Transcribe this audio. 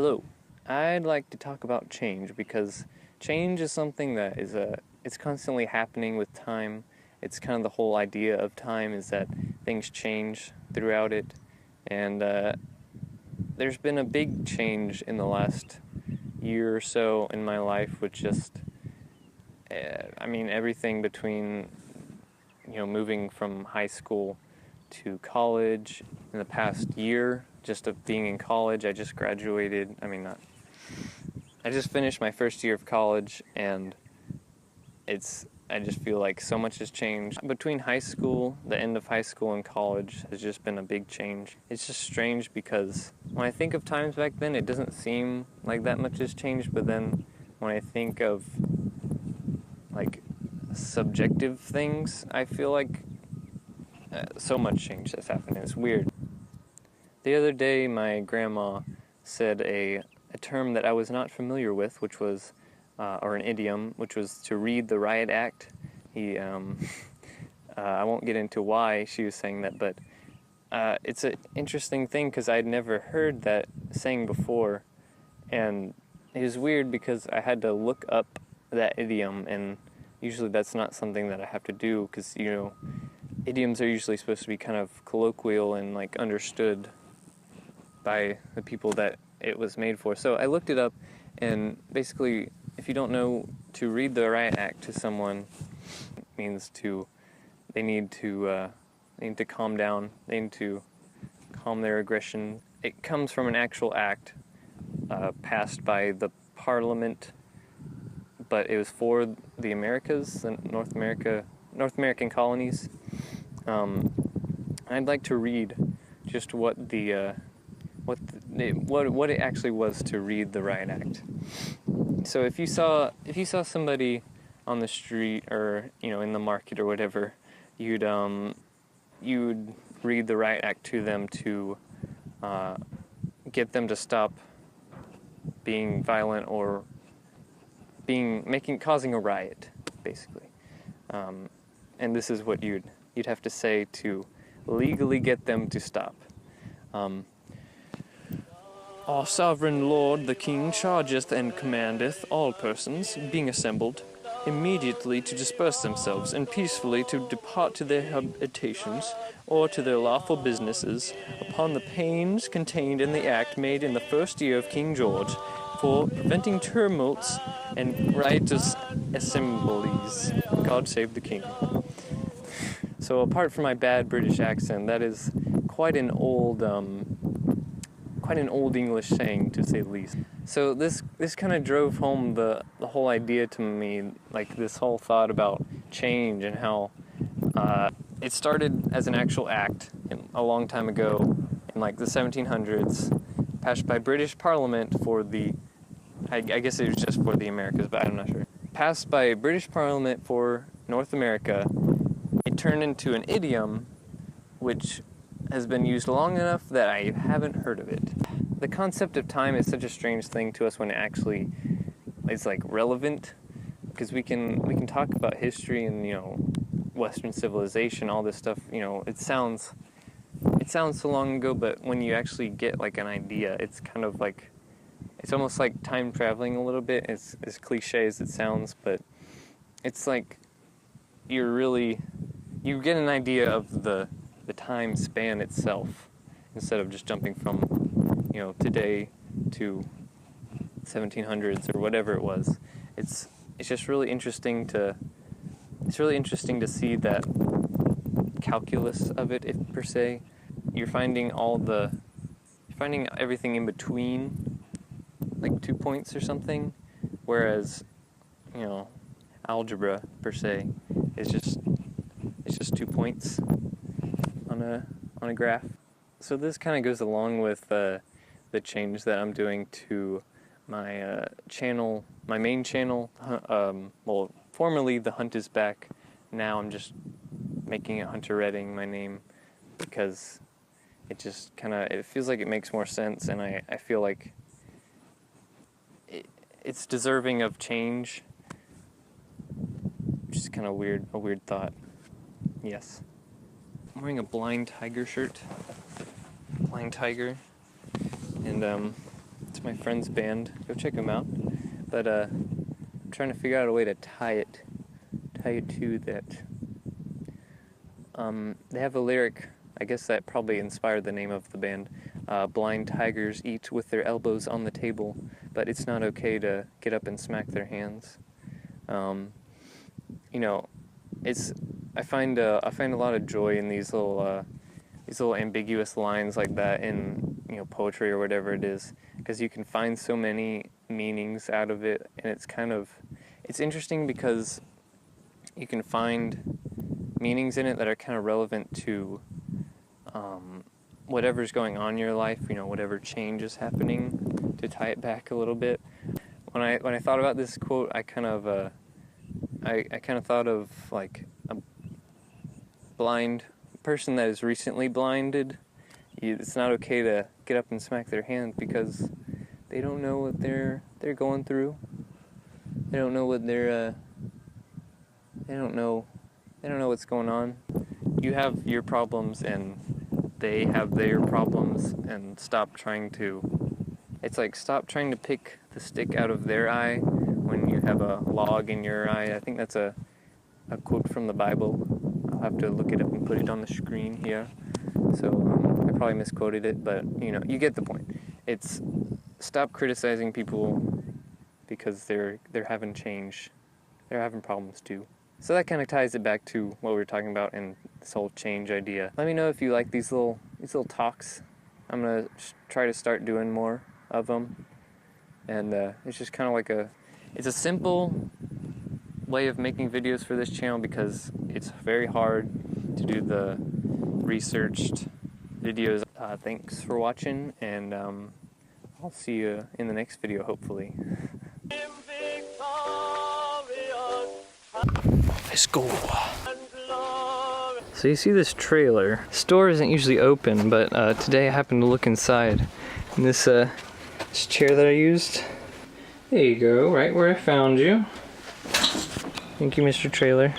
Hello. I'd like to talk about change because change is something that it's constantly happening with time. It's kind of the whole idea of time is that things change throughout it, and there's been a big change in the last year or so in my life, with just everything between moving from high school to college in the past year, just of being in college. I just graduated. I just finished my first year of college, and I just feel like so much has changed. Between high school, the end of high school, and college has just been a big change. It's just strange because when I think of times back then, it doesn't seem like that much has changed, but then when I think of like subjective things, I feel like so much change has happened. It's weird. The other day, my grandma said a term that I was not familiar with, which was, or an idiom, which was to read the riot act. I won't get into why she was saying that, but it's an interesting thing because I'd never heard that saying before, and it was weird because I had to look up that idiom, and usually that's not something that I have to do because, idioms are usually supposed to be kind of colloquial and like understood by the people that it was made for. So I looked it up, and basically, if you don't know, to read the riot act to someone means they need to calm down. They need to calm their aggression. It comes from an actual act passed by the Parliament, but it was for the Americas, the North American colonies. I'd like to read just what it actually was to read the riot act. So if you saw somebody on the street or in the market or whatever, you'd read the riot act to them to get them to stop being violent or causing a riot, basically. And this is what you'd have to say to legally get them to stop. Our sovereign lord the king chargeth and commandeth all persons, being assembled, immediately to disperse themselves, and peacefully to depart to their habitations, or to their lawful businesses, upon the pains contained in the act made in the first year of King George, for preventing tumults and riotous assemblies. God save the king. So apart from my bad British accent, that is quite an old English saying, to say the least. So this kind of drove home the whole idea to me, like this whole thought about change and how it started as an actual act a long time ago in like the 1700s, passed by British Parliament for I guess it was just for the Americas, but I'm not sure. Passed by British Parliament for North America, it turned into an idiom, which has been used long enough that I haven't heard of it. The concept of time is such a strange thing to us when it actually is like relevant, because we can talk about history and Western civilization, all this stuff. It sounds so long ago, but when you actually get like an idea, it's kind of like it's almost like time traveling a little bit. It's as cliche as it sounds, but it's like you get an idea of the time span itself instead of just jumping from today to 1700s or whatever it was. It's just really interesting to see that calculus of it, if per se. You're finding everything in between, like 2 points or something, whereas algebra per se is just 2 points on a graph. So this kind of goes along with the change that I'm doing to my channel, my main channel. Formerly The Hunt Is Back. Now I'm just making it Hunter Redding my name, because it feels like it makes more sense, and I feel like it's deserving of change, which is kind of a weird thought. Yes. I'm wearing a Blind Tiger shirt. Blind Tiger. And It's my friend's band. Go check them out. But I'm trying to figure out a way to tie it to that. They have a lyric, I guess that probably inspired the name of the band. Blind tigers eat with their elbows on the table, but it's not okay to get up and smack their hands. You know, I find a lot of joy in these little ambiguous lines like that in poetry or whatever it is, because you can find so many meanings out of it, and it's interesting because you can find meanings in it that are kind of relevant to whatever's going on in your life, whatever change is happening, to tie it back a little bit. When I thought about this quote, I kind of thought of like a blind person that is recently blinded. It's not okay to get up and smack their hand because they don't know what they're going through. They don't know what they don't know what's going on. You have your problems and they have their problems, and stop trying to pick the stick out of their eye when you have a log in your eye. I think that's a quote from the Bible. I'll have to look it up and put it on the screen here. So I probably misquoted it, but you get the point. It's stop criticizing people because they're having change. They're having problems too. So that kind of ties it back to what we were talking about in this whole change idea. Let me know if you like these little talks. I'm gonna try to start doing more of them, and it's just kind of like it's a simple way of making videos for this channel because it's very hard to do the researched videos. Thanks for watching, and I'll see you in the next video, hopefully. Let's go. So you see this trailer. Store isn't usually open, but today I happened to look inside. And this chair that I used, there you go, right where I found you. Thank you, Mr. Trailer.